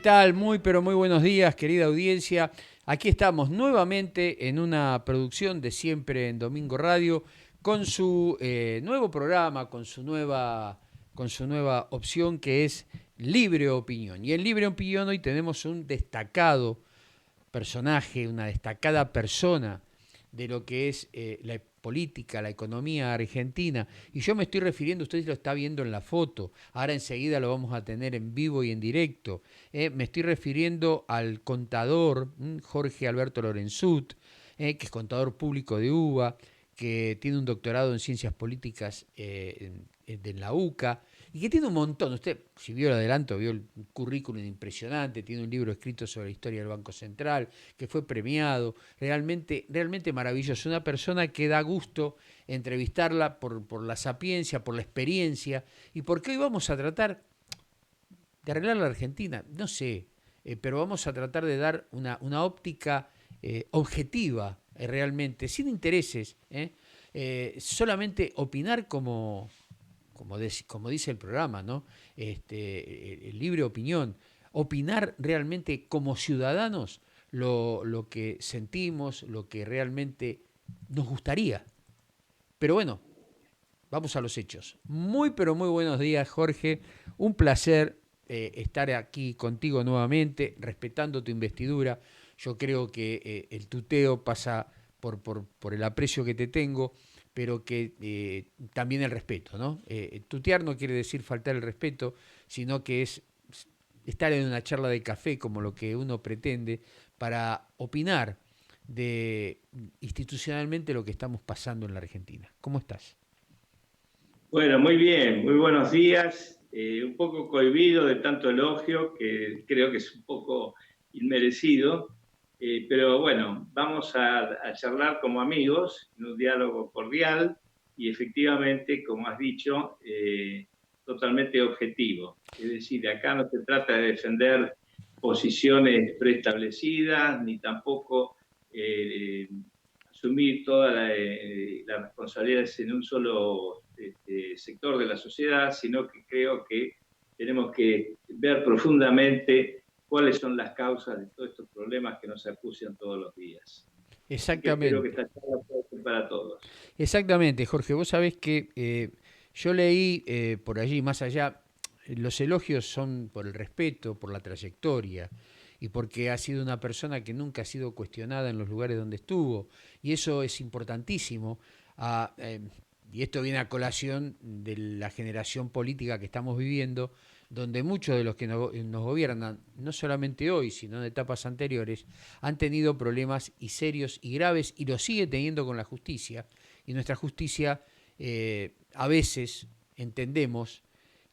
tal? Muy, pero muy buenos días, querida audiencia. Aquí estamos nuevamente en una producción de Siempre en Domingo Radio con su nuevo programa, con su nueva opción que es Libre Opinión. Y en Libre Opinión hoy tenemos un destacado personaje, una destacada persona de lo que es la política, la economía argentina. Y yo me estoy refiriendo, usted lo está viendo en la foto, ahora enseguida lo vamos a tener en vivo y en directo. Me estoy refiriendo al contador Jorge Alberto Lorenzut, que es contador público de UBA, que tiene un doctorado en ciencias políticas de la UCA y que tiene un montón. Usted, si vio el adelanto, vio el currículum impresionante, tiene un libro escrito sobre la historia del Banco Central, que fue premiado, realmente maravilloso. Una persona que da gusto entrevistarla por la sapiencia, por la experiencia, y porque hoy vamos a tratar de arreglar la Argentina, no sé, pero vamos a tratar de dar una óptica objetiva realmente, sin intereses, solamente opinar como dice el programa, ¿no? El libre opinión, opinar realmente como ciudadanos lo que sentimos, lo que realmente nos gustaría. Pero bueno, vamos a los hechos. Muy, pero muy buenos días, Jorge. Un placer estar aquí contigo nuevamente, respetando tu investidura. Yo creo que el tuteo pasa por el aprecio que te tengo, pero que también el respeto, ¿no? Tutear no quiere decir faltar el respeto, sino que es estar en una charla de café como lo que uno pretende para opinar de institucionalmente lo que estamos pasando en la Argentina. ¿Cómo estás? Bueno, muy bien, muy buenos días. Un poco cohibido de tanto elogio, que creo que es un poco inmerecido, pero bueno, vamos a charlar como amigos, en un diálogo cordial y efectivamente, como has dicho, totalmente objetivo. Es decir, acá no se trata de defender posiciones preestablecidas, ni tampoco asumir todas las responsabilidades en un solo sector de la sociedad, sino que creo que tenemos que ver profundamente cuáles son las causas de todos estos problemas que nos acucian todos los días. Así que espero que Exactamente. esta charla pueda ser para todos. Exactamente, Jorge. Vos sabés que yo leí por allí, más allá, los elogios son por el respeto, por la trayectoria y porque ha sido una persona que nunca ha sido cuestionada en los lugares donde estuvo. Y eso es importantísimo. ah, eh, y esto viene a colación de la generación política que estamos viviendo, donde muchos de los que nos gobiernan, no solamente hoy, sino en etapas anteriores, han tenido problemas y serios y graves y lo sigue teniendo con la justicia y nuestra justicia a veces entendemos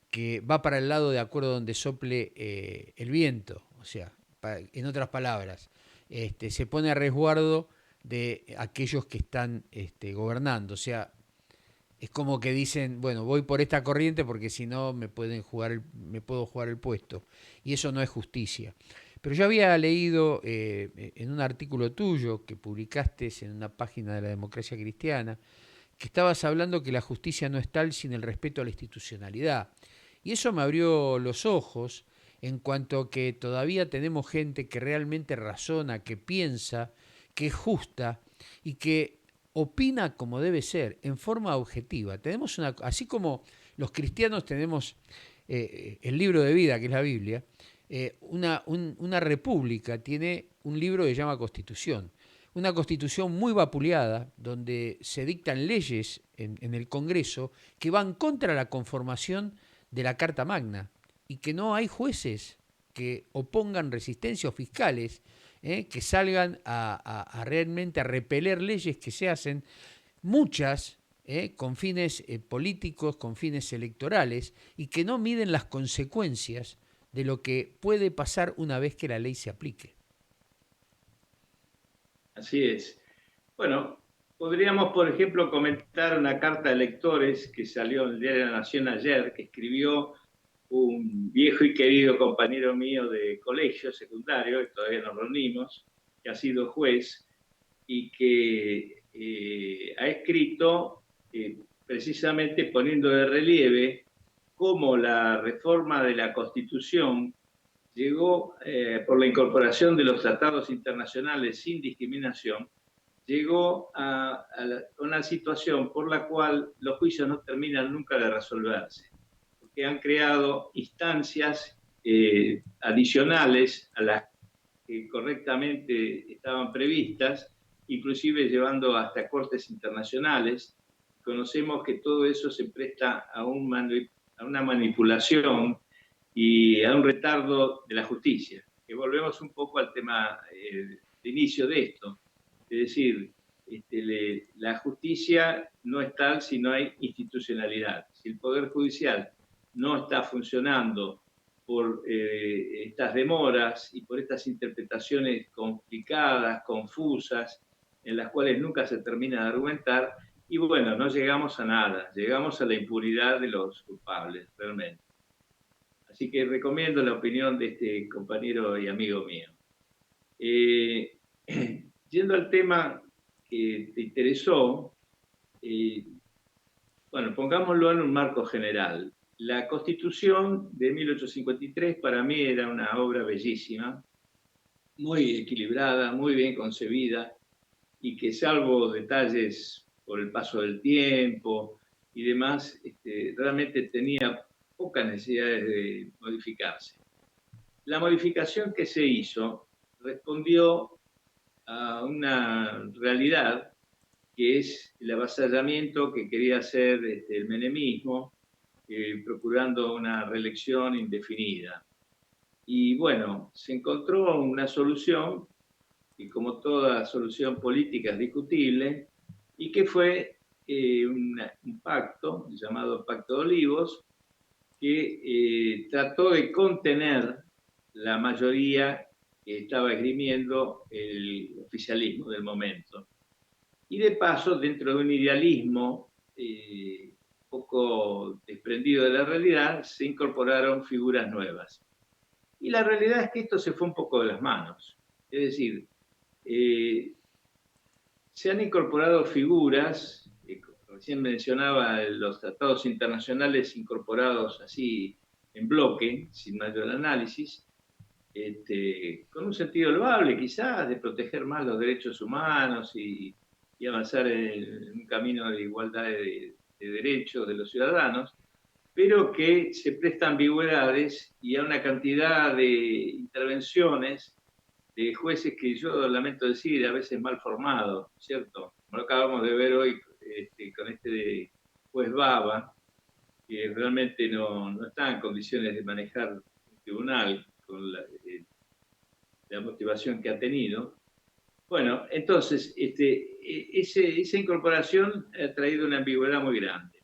que va para el lado de acuerdo donde sople el viento, o sea, en otras palabras, se pone a resguardo de aquellos que están gobernando, o sea, es como que dicen, bueno, voy por esta corriente porque si no me puedo jugar el puesto. Y eso no es justicia. Pero yo había leído en un artículo tuyo que publicaste en una página de la Democracia Cristiana, que estabas hablando que la justicia no es tal sin el respeto a la institucionalidad. Y eso me abrió los ojos en cuanto a que todavía tenemos gente que realmente razona, que piensa, que es justa y que opina como debe ser, en forma objetiva. Así como los cristianos tenemos el libro de vida, que es la Biblia, una república tiene un libro que se llama Constitución, una constitución muy vapuleada, donde se dictan leyes en el Congreso que van contra la conformación de la Carta Magna y que no hay jueces que opongan resistencia o fiscales que salgan realmente a repeler leyes que se hacen, muchas con fines políticos, con fines electorales, y que no miden las consecuencias de lo que puede pasar una vez que la ley se aplique. Así es. Bueno, podríamos, por ejemplo, comentar una carta de lectores que salió en el Diario de la Nación ayer, que escribió un viejo y querido compañero mío de colegio secundario, que todavía nos reunimos, que ha sido juez y que ha escrito precisamente poniendo de relieve cómo la reforma de la Constitución llegó, por la incorporación de los tratados internacionales sin discriminación, llegó a una situación por la cual los juicios no terminan nunca de resolverse, porque han creado instancias adicionales a las que correctamente estaban previstas, inclusive llevando hasta cortes internacionales. Conocemos que todo eso se presta a una manipulación y a un retardo de la justicia. Que volvemos un poco al tema de inicio de esto. Es decir, la justicia no es tal si no hay institucionalidad. Si el Poder Judicial no está funcionando por estas demoras y por estas interpretaciones complicadas, confusas, en las cuales nunca se termina de argumentar, y bueno, no llegamos a nada, llegamos a la impunidad de los culpables, realmente. Así que recomiendo la opinión de este compañero y amigo mío. Yendo al tema que te interesó, bueno, pongámoslo en un marco general. La Constitución de 1853 para mí era una obra bellísima, muy equilibrada, muy bien concebida, y que salvo detalles por el paso del tiempo y demás, realmente tenía pocas necesidades de modificarse. La modificación que se hizo respondió a una realidad que es el avasallamiento que quería hacer el menemismo, procurando una reelección indefinida. Y bueno, se encontró una solución, y como toda solución política es discutible, y que fue un pacto llamado Pacto de Olivos, que trató de contener la mayoría que estaba esgrimiendo el oficialismo del momento. Y de paso, dentro de un idealismo poco desprendido de la realidad, se incorporaron figuras nuevas. Y la realidad es que esto se fue un poco de las manos. Es decir, se han incorporado figuras, recién mencionaba los tratados internacionales incorporados así en bloque, sin mayor análisis, con un sentido loable quizás de proteger más los derechos humanos y avanzar en un camino de igualdad de derechos de los ciudadanos, pero que se presta ambigüedades y a una cantidad de intervenciones de jueces que yo lamento decir a veces mal formados, ¿cierto? Como lo acabamos de ver hoy con este juez Baba, que realmente no está en condiciones de manejar un tribunal con la motivación que ha tenido. Bueno, entonces, esa incorporación ha traído una ambigüedad muy grande.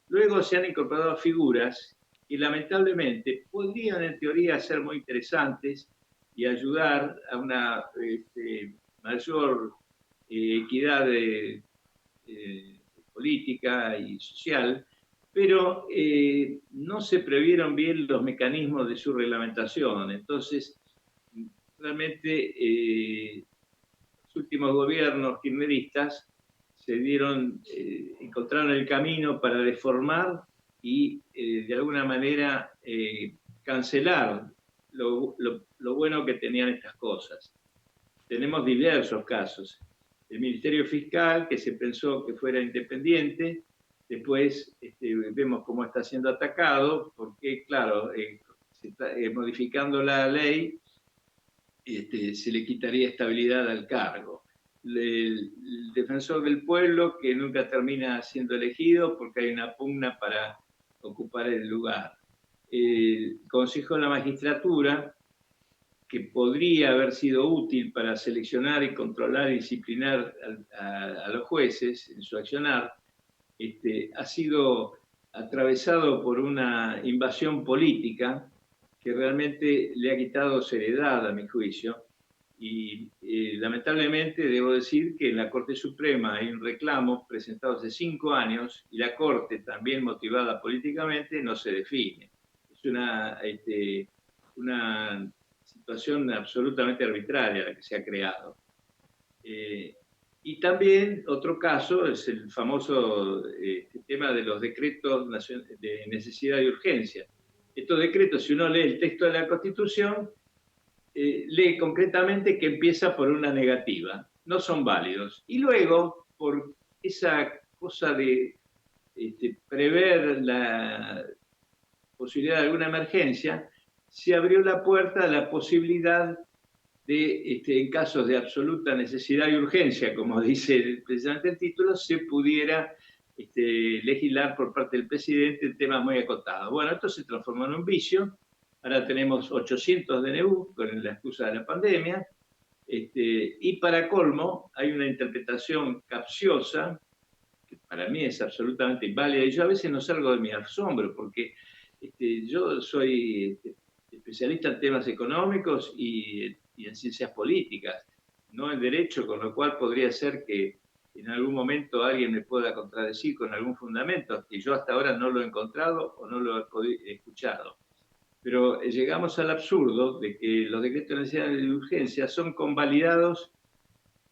Luego se han incorporado figuras que lamentablemente podrían en teoría ser muy interesantes y ayudar a una mayor equidad política y social, pero no se previeron bien los mecanismos de su reglamentación. Entonces, realmente los últimos gobiernos kirchneristas encontraron el camino para deformar y de alguna manera cancelar lo bueno que tenían estas cosas. Tenemos diversos casos. El Ministerio Fiscal, que se pensó que fuera independiente, después vemos cómo está siendo atacado, porque, claro, se está, modificando la ley, se le quitaría estabilidad al cargo. El defensor del pueblo, que nunca termina siendo elegido porque hay una pugna para ocupar el lugar. El Consejo de la Magistratura, que podría haber sido útil para seleccionar y controlar y disciplinar a los jueces en su accionar, ha sido atravesado por una invasión política que realmente le ha quitado seriedad a mi juicio. Y lamentablemente debo decir que en la Corte Suprema hay un reclamo presentado hace 5 años y la Corte, también motivada políticamente, no se define. Es una situación absolutamente arbitraria la que se ha creado. Y también otro caso es el famoso tema de los decretos de necesidad y urgencia, Estos decretos, si uno lee el texto de la Constitución, lee concretamente que empieza por una negativa, no son válidos. Y luego, por esa cosa de prever la posibilidad de alguna emergencia, se abrió la puerta a la posibilidad de, en casos de absoluta necesidad y urgencia, como dice precisamente el título, se pudiera legislar por parte del presidente en temas muy acotados. Bueno, esto se transformó en un vicio. Ahora tenemos 800 DNU con la excusa de la pandemia. Y para colmo, hay una interpretación capciosa que para mí es absolutamente inválida. Y yo a veces no salgo de mi asombro, porque yo soy especialista en temas económicos y en ciencias políticas, no en derecho, con lo cual podría ser que en algún momento alguien me pueda contradecir con algún fundamento, que yo hasta ahora no lo he encontrado o no lo he escuchado. Pero llegamos al absurdo de que los decretos de necesidad y de urgencia son convalidados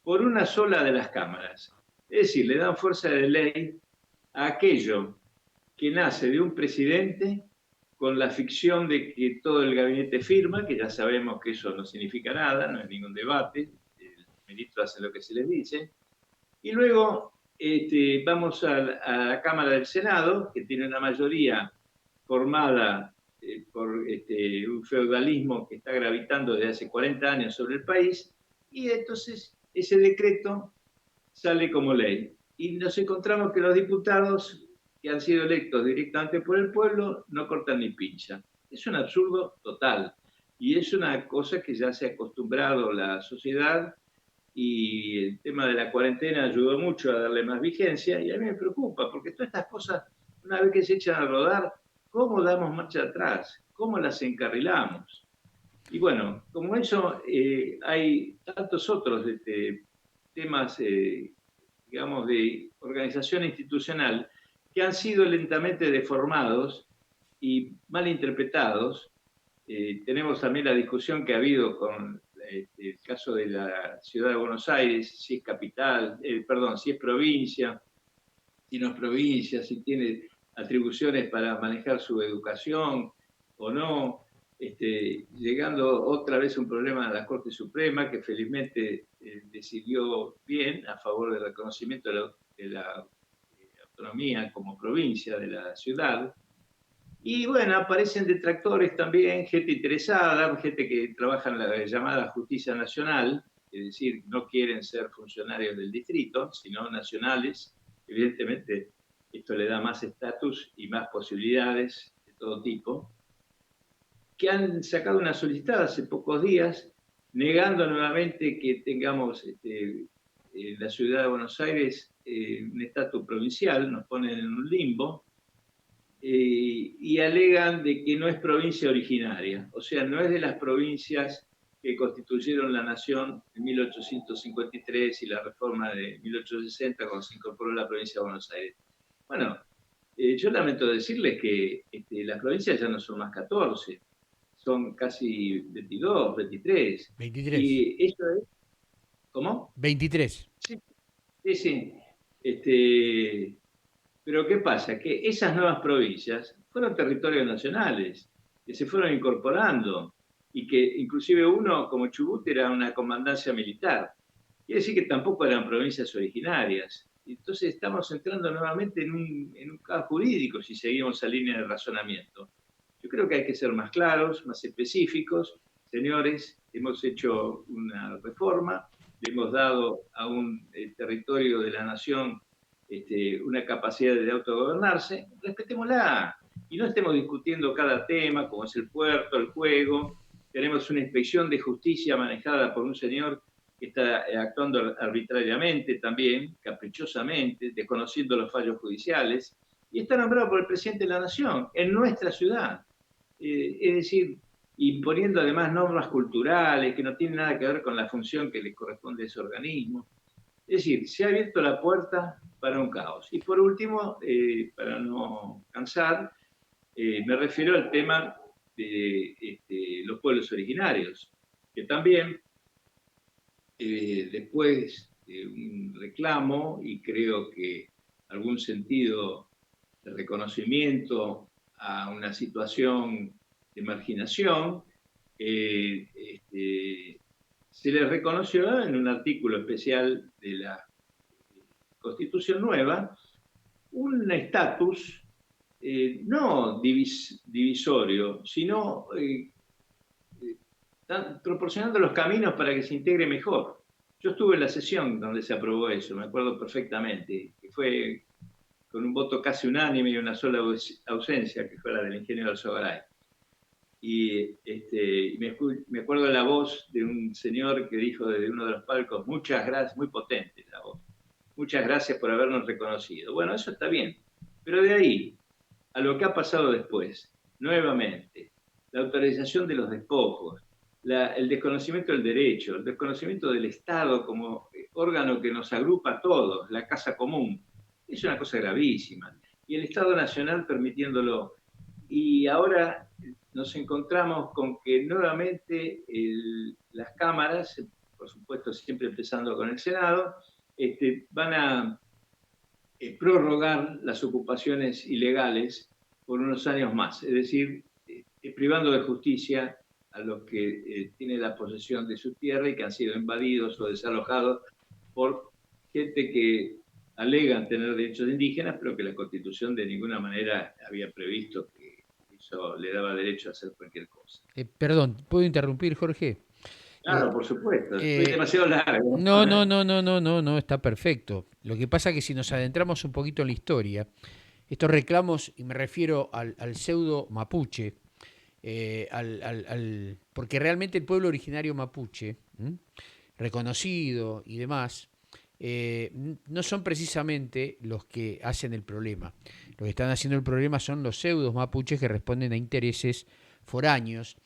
por una sola de las cámaras. Es decir, le dan fuerza de ley a aquello que nace de un presidente con la ficción de que todo el gabinete firma, que ya sabemos que eso no significa nada, no hay ningún debate, el ministro hace lo que se les dice, y luego vamos a la Cámara del Senado, que tiene una mayoría formada por un feudalismo que está gravitando desde hace 40 años sobre el país, y entonces ese decreto sale como ley. Y nos encontramos que los diputados que han sido electos directamente por el pueblo no cortan ni pinchan. Es un absurdo total. Y es una cosa que ya se ha acostumbrado la sociedad, y el tema de la cuarentena ayudó mucho a darle más vigencia, y a mí me preocupa, porque todas estas cosas, una vez que se echan a rodar, ¿cómo damos marcha atrás? ¿Cómo las encarrilamos? Y bueno, como eso, hay tantos otros temas, digamos, de organización institucional que han sido lentamente deformados y mal interpretados. Tenemos también la discusión que ha habido con el caso de la ciudad de Buenos Aires, si es capital, perdón, si es provincia, si no es provincia, si tiene atribuciones para manejar su educación o no, llegando otra vez un problema a la Corte Suprema, que felizmente decidió bien a favor del reconocimiento de la autonomía como provincia de la ciudad. Y bueno, aparecen detractores también, gente interesada, gente que trabaja en la llamada justicia nacional, es decir, no quieren ser funcionarios del distrito, sino nacionales. Evidentemente, esto le da más estatus y más posibilidades de todo tipo, que han sacado una solicitada hace pocos días, negando nuevamente que tengamos en la ciudad de Buenos Aires un estatus provincial, nos ponen en un limbo, y alegan de que no es provincia originaria, o sea, no es de las provincias que constituyeron la nación en 1853 y la reforma de 1860 cuando se incorporó la provincia de Buenos Aires. Bueno, yo lamento decirles que las provincias ya no son más 14, son casi 22, 23. 23. Y eso es, ¿cómo? 23. Sí, sí, sí. Este, pero ¿qué pasa? Que esas nuevas provincias fueron territorios nacionales, que se fueron incorporando, y que inclusive uno, como Chubut, era una comandancia militar. Quiere decir que tampoco eran provincias originarias. Entonces estamos entrando nuevamente en un caos jurídico si seguimos esa línea de razonamiento. Yo creo que hay que ser más claros, más específicos. Señores, hemos hecho una reforma, le hemos dado a un territorio de la nación una capacidad de autogobernarse, respetémosla y no estemos discutiendo cada tema, como es el puerto, el juego. Tenemos una inspección de justicia manejada por un señor que está actuando arbitrariamente también, caprichosamente, desconociendo los fallos judiciales, y está nombrado por el presidente de la Nación en nuestra ciudad. Es decir, imponiendo además normas culturales que no tienen nada que ver con la función que le corresponde a ese organismo. Es decir, se ha abierto la puerta para un caos. Y por último, para no cansar, me refiero al tema de los pueblos originarios, que también, después de un reclamo y creo que algún sentido de reconocimiento a una situación de marginación, se les reconoció en un artículo especial de la Constitución Nueva un estatus no divisorio, sino proporcionando los caminos para que se integre mejor. Yo estuve en la sesión donde se aprobó eso, me acuerdo perfectamente, que fue con un voto casi unánime y una sola ausencia, que fue la del ingeniero Alzogaray. Y me acuerdo de la voz de un señor que dijo desde uno de los palcos, muchas gracias, muy potente la voz, muchas gracias por habernos reconocido. Bueno, eso está bien, pero de ahí a lo que ha pasado después, nuevamente, la autorización de los despojos, el desconocimiento del derecho, el desconocimiento del Estado como órgano que nos agrupa a todos, la casa común, es una cosa gravísima. Y el Estado Nacional permitiéndolo. Y ahora nos encontramos con que nuevamente las cámaras, por supuesto siempre empezando con el Senado, van a prorrogar las ocupaciones ilegales por unos años más, es decir, privando de justicia a los que tienen la posesión de su tierra y que han sido invadidos o desalojados por gente que alegan tener derechos indígenas, pero que la Constitución de ninguna manera había previsto que eso le daba derecho a hacer cualquier cosa. Perdón, ¿puedo interrumpir, Jorge? Claro, por supuesto, fue Eh, demasiado largo. no, no, no, no, no, no, no, está perfecto. Lo que pasa es que si nos adentramos un poquito en la historia, estos reclamos, y me refiero al pseudo mapuche, porque realmente el pueblo originario mapuche, reconocido y demás, no son precisamente los que hacen el problema. Los que están haciendo el problema son los pseudos mapuches que responden a intereses foráneos.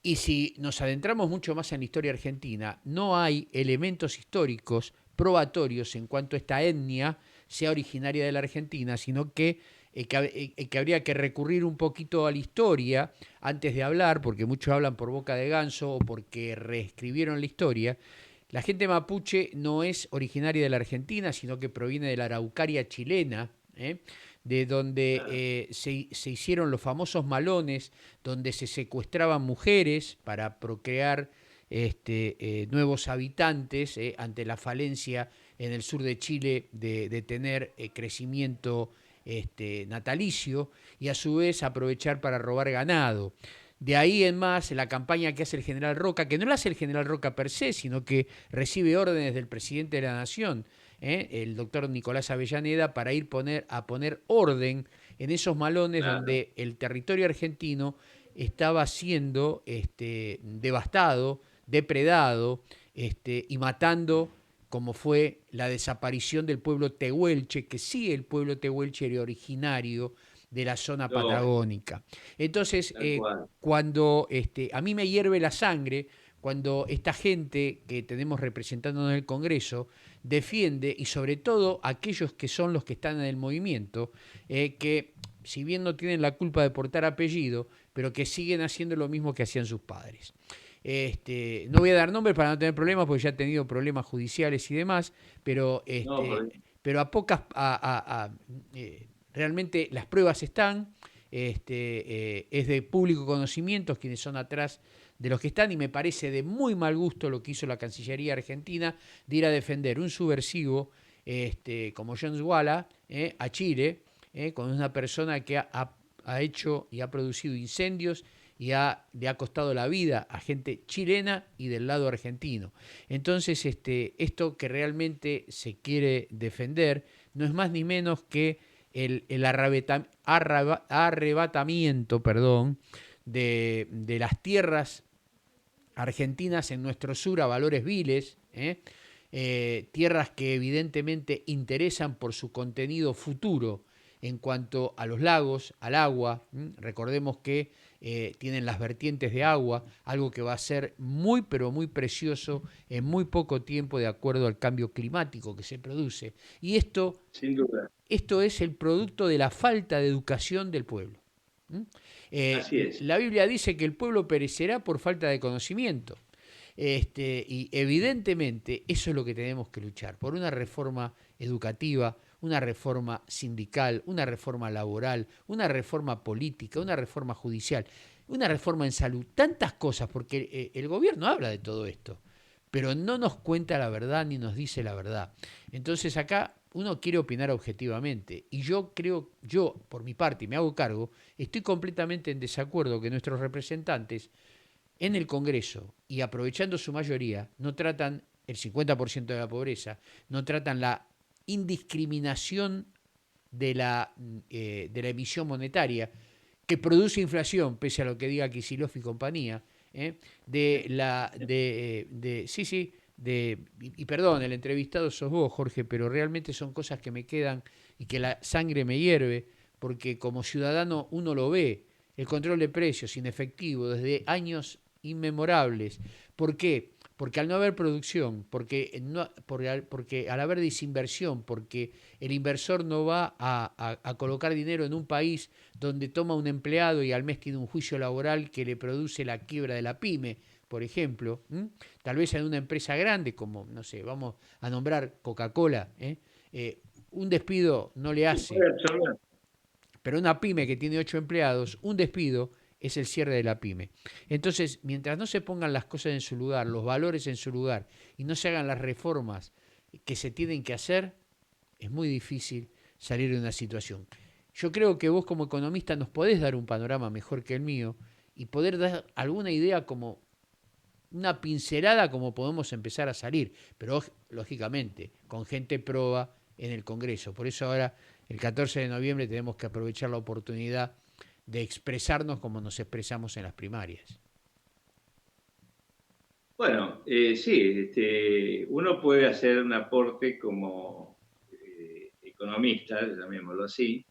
Y si nos adentramos mucho más en la historia argentina, no hay elementos históricos probatorios en cuanto a esta etnia sea originaria de la Argentina, sino que habría que recurrir un poquito a la historia antes de hablar, porque muchos hablan por boca de ganso o porque reescribieron la historia. La gente mapuche no es originaria de la Argentina, sino que proviene de la Araucaria chilena, de donde se hicieron los famosos malones, donde se secuestraban mujeres para procrear nuevos habitantes ante la falencia en el sur de Chile de tener crecimiento natalicio y a su vez aprovechar para robar ganado. De ahí en más, la campaña que hace el general Roca, que no la hace el general Roca per se, sino que recibe órdenes del presidente de la Nación, el doctor Nicolás Avellaneda, para ir a poner orden en esos malones, claro, donde el territorio argentino estaba siendo devastado, depredado y matando, como fue la desaparición del pueblo tehuelche, que sí, el pueblo tehuelche era originario de la zona patagónica. Entonces, cuando a mí me hierve la sangre, cuando esta gente que tenemos representándonos en el Congreso defiende, y sobre todo aquellos que son los que están en el movimiento, que si bien no tienen la culpa de portar apellido, pero que siguen haciendo lo mismo que hacían sus padres. No voy a dar nombres para no tener problemas, porque ya he tenido problemas judiciales y demás, pero, pero a pocas... realmente las pruebas están, es de público conocimiento quienes son atrás de los que están, y me parece de muy mal gusto lo que hizo la Cancillería Argentina de ir a defender un subversivo como John Swala a Chile, con una persona que ha hecho y ha producido incendios y le ha costado la vida a gente chilena y del lado argentino. Entonces, esto que realmente se quiere defender no es más ni menos que el arrebatamiento, de las tierras argentinas en nuestro sur a valores viles, tierras que evidentemente interesan por su contenido futuro en cuanto a los lagos, al agua. Recordemos que tienen las vertientes de agua, algo que va a ser muy pero muy precioso en muy poco tiempo de acuerdo al cambio climático que se produce. Y esto, sin duda, esto es el producto de la falta de educación del pueblo. Así es. La Biblia dice que el pueblo perecerá por falta de conocimiento. Y evidentemente eso es lo que tenemos que luchar, por una reforma educativa, una reforma sindical, una reforma laboral, una reforma política, una reforma judicial, una reforma en salud, tantas cosas, porque el gobierno habla de todo esto, pero no nos cuenta la verdad ni nos dice la verdad. Entonces acá uno quiere opinar objetivamente y yo creo, yo por mi parte, y me hago cargo, estoy completamente en desacuerdo que nuestros representantes en el Congreso y aprovechando su mayoría no tratan el 50% de la pobreza, no tratan la indiscriminación de la emisión monetaria que produce inflación, pese a lo que diga Kicillof y compañía, sí, sí, y perdón, el entrevistado sos vos, Jorge, pero realmente son cosas que me quedan y que la sangre me hierve, porque como ciudadano uno lo ve, el control de precios inefectivo desde años inmemorables. ¿Por qué? Porque al no haber producción, porque al haber desinversión, porque el inversor no va a colocar dinero en un país donde toma un empleado y al mes tiene un juicio laboral que le produce la quiebra de la pyme, por ejemplo, tal vez en una empresa grande como, no sé, vamos a nombrar Coca-Cola, un despido no le hace, pero una pyme que tiene 8 empleados, un despido es el cierre de la pyme. Entonces, mientras no se pongan las cosas en su lugar, los valores en su lugar, y no se hagan las reformas que se tienen que hacer, es muy difícil salir de una situación. Yo creo que vos como economista nos podés dar un panorama mejor que el mío y poder dar alguna idea como una pincelada como podemos empezar a salir, pero lógicamente con gente proba en el Congreso. Por eso ahora, el 14 de noviembre, tenemos que aprovechar la oportunidad de expresarnos como nos expresamos en las primarias. Bueno, sí, uno puede hacer un aporte como economista, llamémoslo así,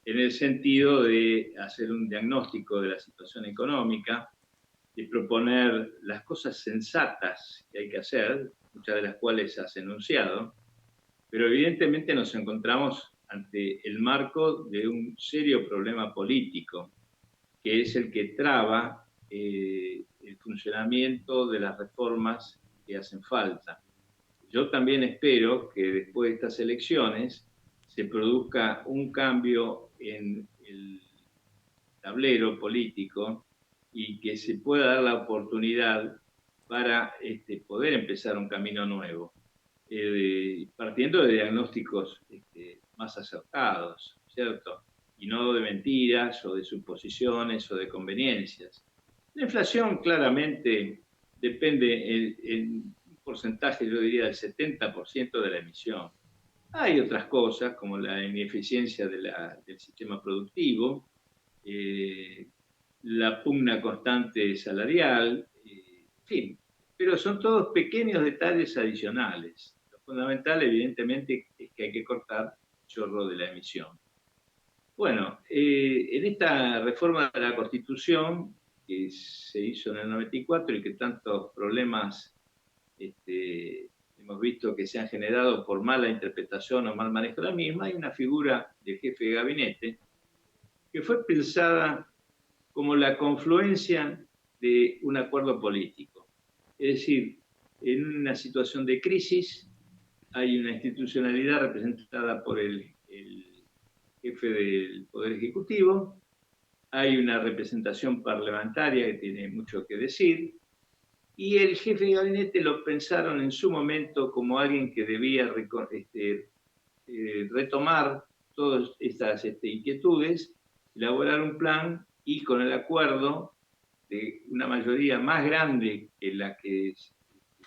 en el sentido de hacer un diagnóstico de la situación económica, de proponer las cosas sensatas que hay que hacer, muchas de las cuales has enunciado, pero evidentemente nos encontramos ante el marco de un serio problema político, que es el que traba el funcionamiento de las reformas que hacen falta. Yo también espero que después de estas elecciones se produzca un cambio en el tablero político y que se pueda dar la oportunidad para poder empezar un camino nuevo, partiendo de diagnósticos más acertados, ¿cierto? Y no de mentiras o de suposiciones o de conveniencias. La inflación claramente depende en un porcentaje, yo diría, del 70% de la emisión. Hay otras cosas como la ineficiencia del sistema productivo, eh, la pugna constante salarial, en fin, pero son todos pequeños detalles adicionales. Lo fundamental, evidentemente, es que hay que cortar el chorro de la emisión. Bueno, en esta reforma de la Constitución que se hizo en el 94 y que tantos problemas hemos visto que se han generado por mala interpretación o mal manejo de la misma, hay una figura del jefe de gabinete que fue pensada como la confluencia de un acuerdo político. Es decir, en una situación de crisis hay una institucionalidad representada por el jefe del Poder Ejecutivo, hay una representación parlamentaria que tiene mucho que decir, y el jefe de gabinete lo pensaron en su momento como alguien que debía retomar todas estas inquietudes, elaborar un plan y con el acuerdo de una mayoría más grande que la que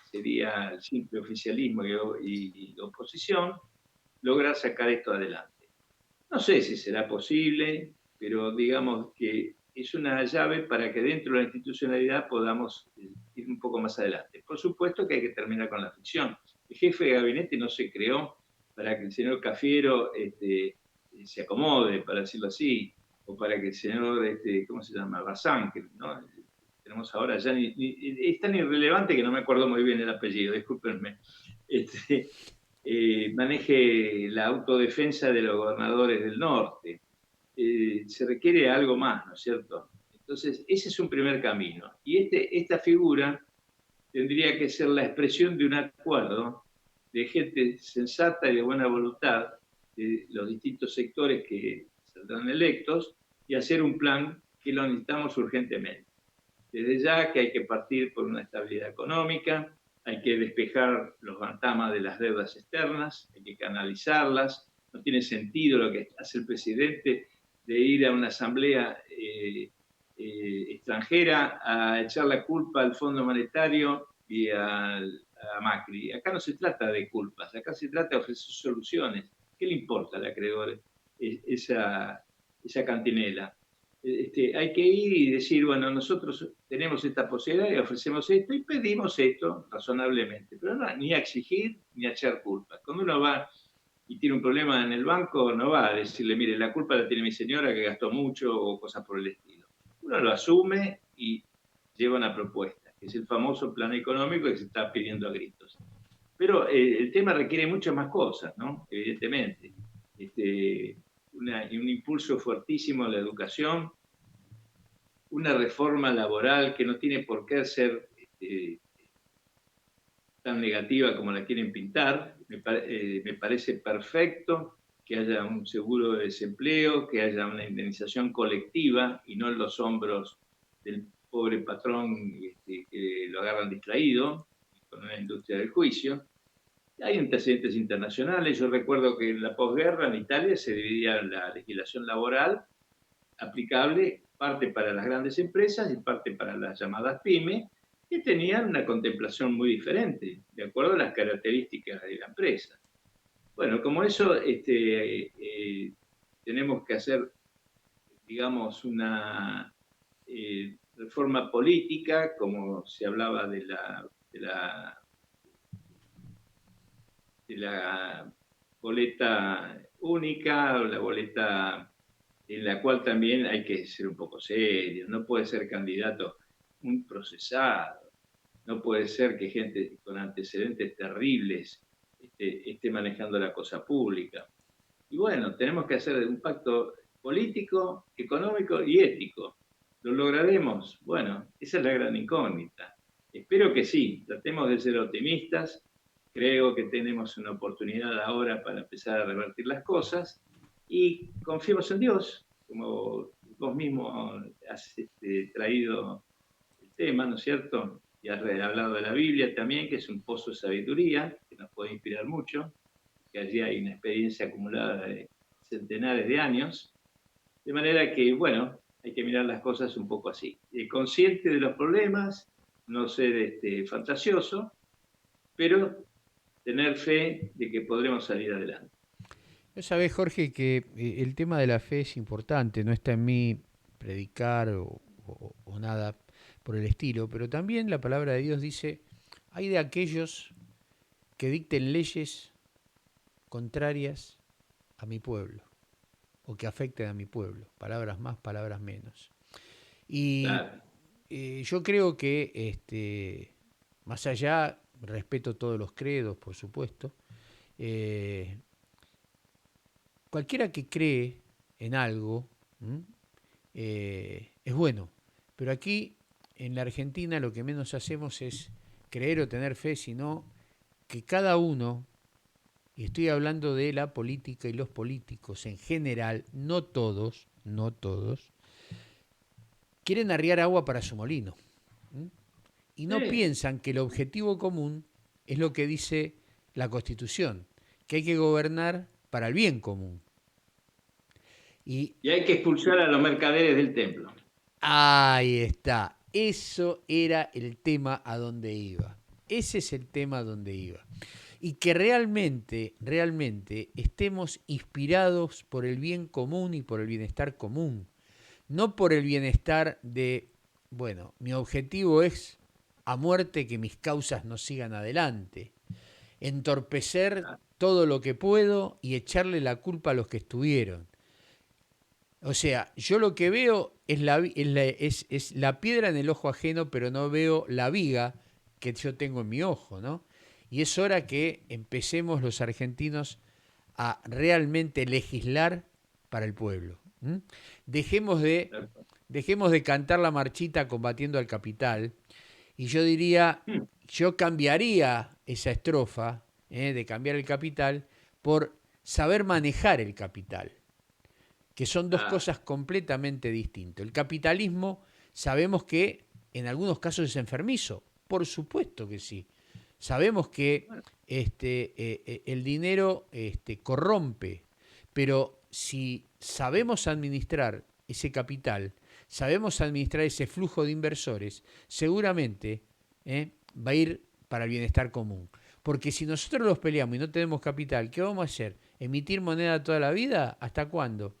sería el simple oficialismo y oposición, lograr sacar esto adelante. No sé si será posible, pero digamos que es una llave para que dentro de la institucionalidad podamos ir un poco más adelante. Por supuesto que hay que terminar con la ficción. El jefe de gabinete no se creó para que el señor Cafiero se acomode, para decirlo así, o para que el señor, ¿cómo se llama? Bazán, que ¿no? Tenemos ahora ya, es tan irrelevante que no me acuerdo muy bien el apellido, discúlpenme. Maneje la autodefensa de los gobernadores del norte. Se requiere algo más, ¿no es cierto? Entonces, ese es un primer camino. Y esta figura tendría que ser la expresión de un acuerdo de gente sensata y de buena voluntad, los distintos sectores que saldrán electos y hacer un plan que lo necesitamos urgentemente. Desde ya que hay que partir por una estabilidad económica, hay que despejar los fantasmas de las deudas externas, hay que canalizarlas. No tiene sentido lo que hace el presidente de ir a una asamblea extranjera a echar la culpa al Fondo Monetario y a Macri. Acá no se trata de culpas, acá se trata de ofrecer soluciones. ¿Qué le importa al acreedor esa cantinela? Hay que ir y decir, bueno, nosotros tenemos esta posibilidad y ofrecemos esto y pedimos esto razonablemente, pero no, ni a exigir ni a echar culpas. Cuando uno va y tiene un problema en el banco, no va a decirle, mire, la culpa la tiene mi señora que gastó mucho o cosas por el estilo. Uno lo asume y lleva una propuesta, que es el famoso plan económico que se está pidiendo a gritos. Pero el tema requiere muchas más cosas, ¿no? Evidentemente. Un impulso fuertísimo a la educación, una reforma laboral que no tiene por qué ser tan negativa como la quieren pintar. Me parece perfecto que haya un seguro de desempleo, que haya una indemnización colectiva y no en los hombros del pobre patrón que lo agarran distraído con una industria del juicio. Hay antecedentes internacionales. Yo recuerdo que en la posguerra en Italia se dividía la legislación laboral aplicable, parte para las grandes empresas y parte para las llamadas pymes, que tenían una contemplación muy diferente, de acuerdo a las características de la empresa. Bueno, como eso, tenemos que hacer, digamos, una reforma política, como se hablaba de la boleta única o la boleta en la cual también hay que ser un poco serio. No puede ser candidato muy procesado, no puede ser que gente con antecedentes terribles esté manejando la cosa pública. Y bueno, tenemos que hacer un pacto político, económico y ético. ¿Lo lograremos? Bueno, esa es la gran incógnita. Espero que sí, tratemos de ser optimistas. Creo que tenemos una oportunidad ahora para empezar a revertir las cosas y confiemos en Dios, como vos mismo has traído el tema, ¿no es cierto? Y has hablado de la Biblia también, que es un pozo de sabiduría, que nos puede inspirar mucho, que allí hay una experiencia acumulada de centenares de años, de manera que, bueno, hay que mirar las cosas un poco así. Consciente de los problemas, no ser fantasioso, pero tener fe de que podremos salir adelante. Ya sabés, Jorge, que el tema de la fe es importante, no está en mí predicar o nada por el estilo, pero también la palabra de Dios dice, hay de aquellos que dicten leyes contrarias a mi pueblo o que afecten a mi pueblo, palabras más, palabras menos. Y Claro. yo creo que, más allá, respeto todos los credos, por supuesto, eh, cualquiera que cree en algo es bueno, pero aquí en la Argentina lo que menos hacemos es creer o tener fe, sino que cada uno, y estoy hablando de la política y los políticos en general, no todos, no todos, quieren arriar agua para su molino. Y no Sí. piensan que el objetivo común es lo que dice la Constitución, que hay que gobernar para el bien común. Y Y hay que expulsar a los mercaderes del templo. ahí está. Eso era el tema a donde iba. Ese es el tema a donde iba. Y que realmente, realmente estemos inspirados por el bien común y por el bienestar común. No por el bienestar de, bueno, mi objetivo es a muerte que mis causas no sigan adelante. Entorpecer todo lo que puedo y echarle la culpa a los que estuvieron. O sea, yo lo que veo es la piedra en el ojo ajeno, pero no veo la viga que yo tengo en mi ojo, ¿no? Y es hora que empecemos los argentinos a realmente legislar para el pueblo. ¿M? Dejemos de, dejemos de cantar la marchita combatiendo al capital. Y yo diría, yo cambiaría esa estrofa de cambiar el capital por saber manejar el capital, que son dos Ah, cosas completamente distintas. El capitalismo sabemos que en algunos casos es enfermizo, por supuesto que sí. Sabemos que bueno, el dinero corrompe, pero si sabemos administrar ese capital, sabemos administrar ese flujo de inversores, seguramente va a ir para el bienestar común. Porque si nosotros los peleamos y no tenemos capital, ¿qué vamos a hacer? ¿Emitir moneda toda la vida? ¿Hasta cuándo?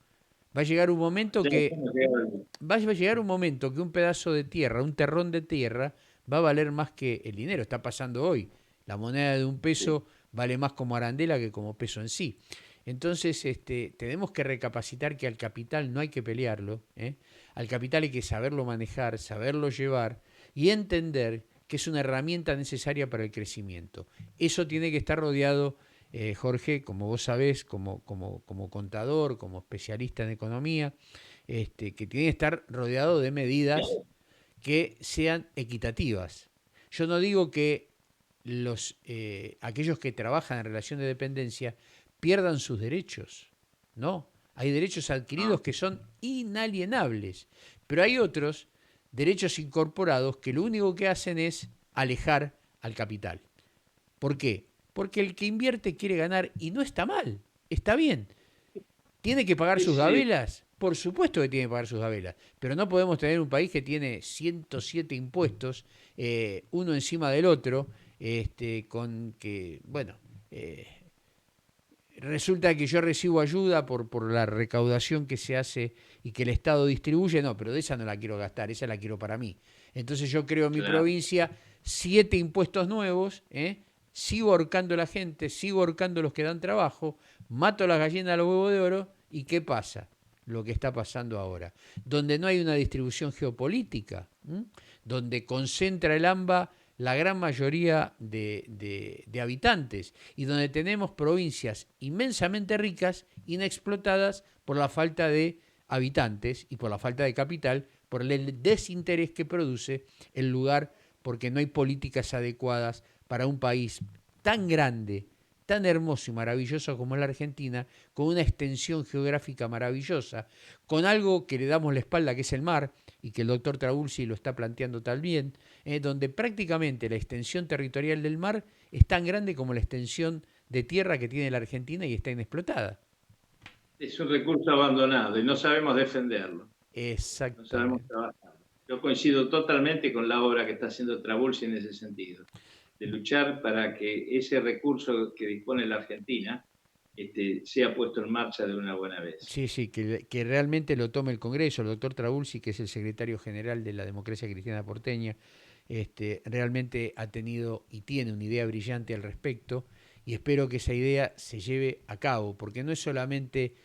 Va a llegar un momento ya que estamos llegando. va a llegar un momento que un pedazo de tierra, un terrón de tierra, va a valer más que el dinero. Está pasando hoy. La moneda de un Sí, peso vale más como arandela que como peso en sí. Entonces, tenemos que recapacitar que al capital no hay que pelearlo, ¿eh? Al capital hay que saberlo manejar, saberlo llevar y entender que es una herramienta necesaria para el crecimiento. Eso tiene que estar rodeado, Jorge, como vos sabés, como contador, como especialista en economía, que tiene que estar rodeado de medidas que sean equitativas. Yo no digo que aquellos que trabajan en relación de dependencia pierdan sus derechos, no. Hay derechos ah, adquiridos que son inalienables, pero hay otros derechos incorporados que lo único que hacen es alejar al capital. ¿Por qué? Porque el que invierte quiere ganar y no está mal, está bien. ¿Tiene que pagar sí, sus sí. gabelas? Por supuesto que tiene que pagar sus gabelas, pero no podemos tener un país que tiene 107 impuestos, uno encima del otro, con que, bueno, eh, resulta que yo recibo ayuda por la recaudación que se hace y que el Estado distribuye, no, pero de esa no la quiero gastar, esa la quiero para mí. Entonces yo creo en mi Claro. provincia 7 impuestos nuevos, sigo ahorcando a la gente, sigo ahorcando a los que dan trabajo, mato a las gallinas a los huevos de oro, ¿y qué pasa? Lo que está pasando ahora, donde no hay una distribución geopolítica, donde concentra el AMBA la gran mayoría de habitantes y donde tenemos provincias inmensamente ricas, inexplotadas por la falta de habitantes y por la falta de capital, por el desinterés que produce el lugar, porque no hay políticas adecuadas para un país tan grande, tan hermoso y maravilloso como la Argentina, con una extensión geográfica maravillosa, con algo que le damos la espalda, que es el mar, y que el doctor Trabulsi lo está planteando también, donde prácticamente la extensión territorial del mar es tan grande como la extensión de tierra que tiene la Argentina y está inexplotada. Es un recurso abandonado y no sabemos defenderlo, no sabemos Exactamente. trabajarlo. Yo coincido totalmente con la obra que está haciendo Trabulsi en ese sentido, de luchar para que ese recurso que dispone la Argentina sea puesto en marcha de una buena vez. Sí, sí, que realmente lo tome el Congreso. El doctor Trabulsi, que es el secretario general de la democracia cristiana porteña, realmente ha tenido y tiene una idea brillante al respecto y espero que esa idea se lleve a cabo, porque no es solamente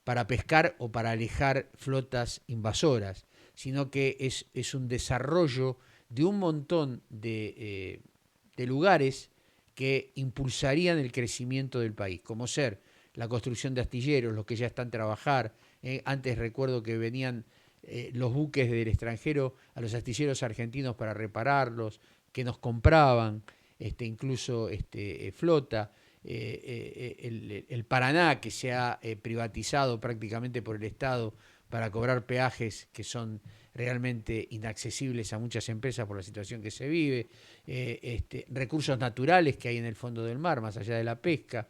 para pescar o para alejar flotas invasoras, sino que es un desarrollo de un montón de lugares que impulsarían el crecimiento del país, como ser la construcción de astilleros, los que ya están a trabajar. Antes recuerdo que venían los buques del extranjero a los astilleros argentinos para repararlos, que nos compraban, incluso flota. El Paraná, que se ha privatizado prácticamente por el Estado para cobrar peajes que son realmente inaccesibles a muchas empresas por la situación que se vive, recursos naturales que hay en el fondo del mar, más allá de la pesca,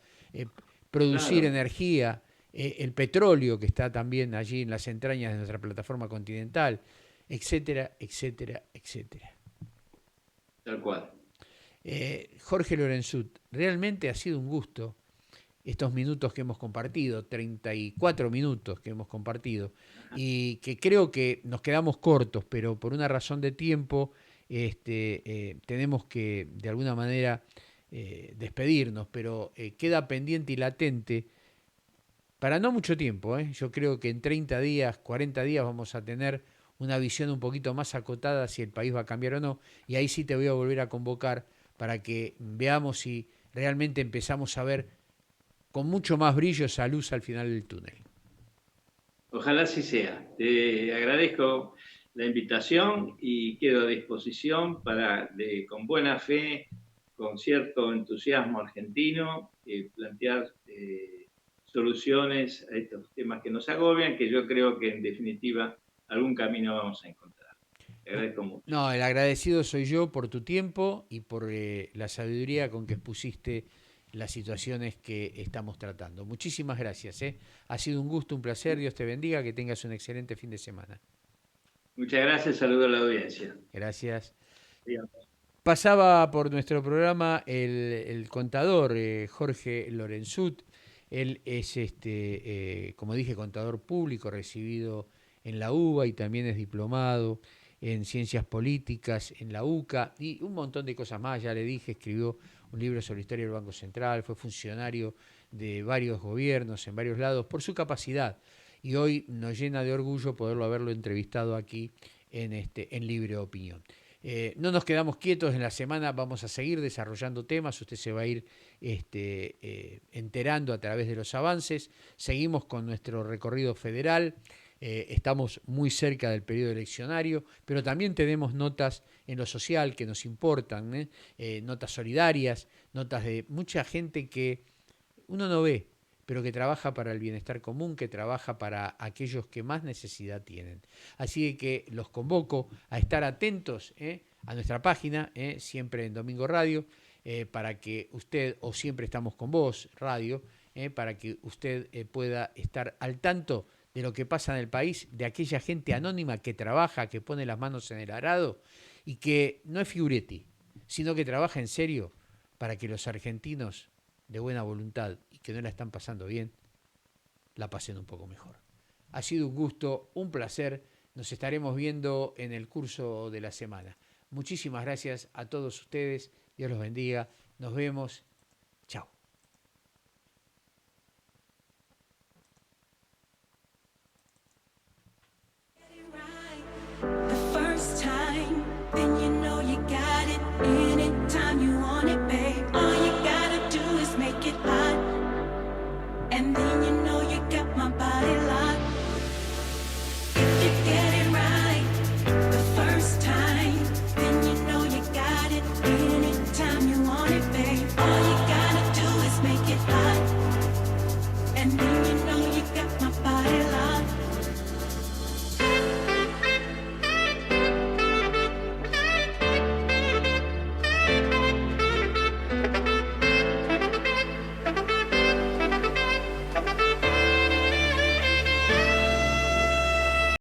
producir Claro, energía, el petróleo que está también allí en las entrañas de nuestra plataforma continental, etcétera, etcétera, etcétera. tal cual. Jorge Lorenzut, realmente ha sido un gusto estos minutos que hemos compartido, 34 minutos que hemos compartido, y que creo que nos quedamos cortos, pero por una razón de tiempo tenemos que de alguna manera despedirnos, pero queda pendiente y latente para no mucho tiempo. Yo creo que en 30 días, 40 días vamos a tener una visión un poquito más acotada si el país va a cambiar o no, y ahí sí te voy a volver a convocar para que veamos si realmente empezamos a ver con mucho más brillo esa luz al final del túnel. Ojalá así sea. Te agradezco la invitación y quedo a disposición para, con buena fe, con cierto entusiasmo argentino, plantear soluciones a estos temas que nos agobian, que yo creo que en definitiva algún camino vamos a encontrar. Te agradezco mucho. No, el agradecido soy yo por tu tiempo y por la sabiduría con que expusiste las situaciones que estamos tratando. Muchísimas gracias. Ha sido un gusto, un placer. Dios te bendiga. Que tengas un excelente fin de semana. Muchas gracias, saludo a la audiencia. Gracias. Digamos. Pasaba por nuestro programa el contador Jorge Lorenzut. Él es, como dije, contador público recibido en la UBA y también es diplomado en ciencias políticas en la UCA y un montón de cosas más. Ya le dije, escribió un libro sobre la historia del Banco Central, fue funcionario de varios gobiernos en varios lados por su capacidad. Y hoy nos llena de orgullo poderlo haberlo entrevistado aquí en Libre Opinión. No nos quedamos quietos en la semana, vamos a seguir desarrollando temas, usted se va a ir enterando a través de los avances, seguimos con nuestro recorrido federal, estamos muy cerca del periodo eleccionario, pero también tenemos notas en lo social que nos importan, notas solidarias, notas de mucha gente que uno no ve, pero que trabaja para el bienestar común, que trabaja para aquellos que más necesidad tienen. Así que los convoco a estar atentos a nuestra página, siempre en Domingo Radio, para que usted, o siempre estamos con vos, radio, para que usted pueda estar al tanto de lo que pasa en el país, de aquella gente anónima que trabaja, que pone las manos en el arado y que no es figuretti, sino que trabaja en serio para que los argentinos de buena voluntad y que no la están pasando bien, la pasen un poco mejor. Ha sido un gusto, un placer. Nos estaremos viendo en el curso de la semana. Muchísimas gracias a todos ustedes. Dios los bendiga. Nos vemos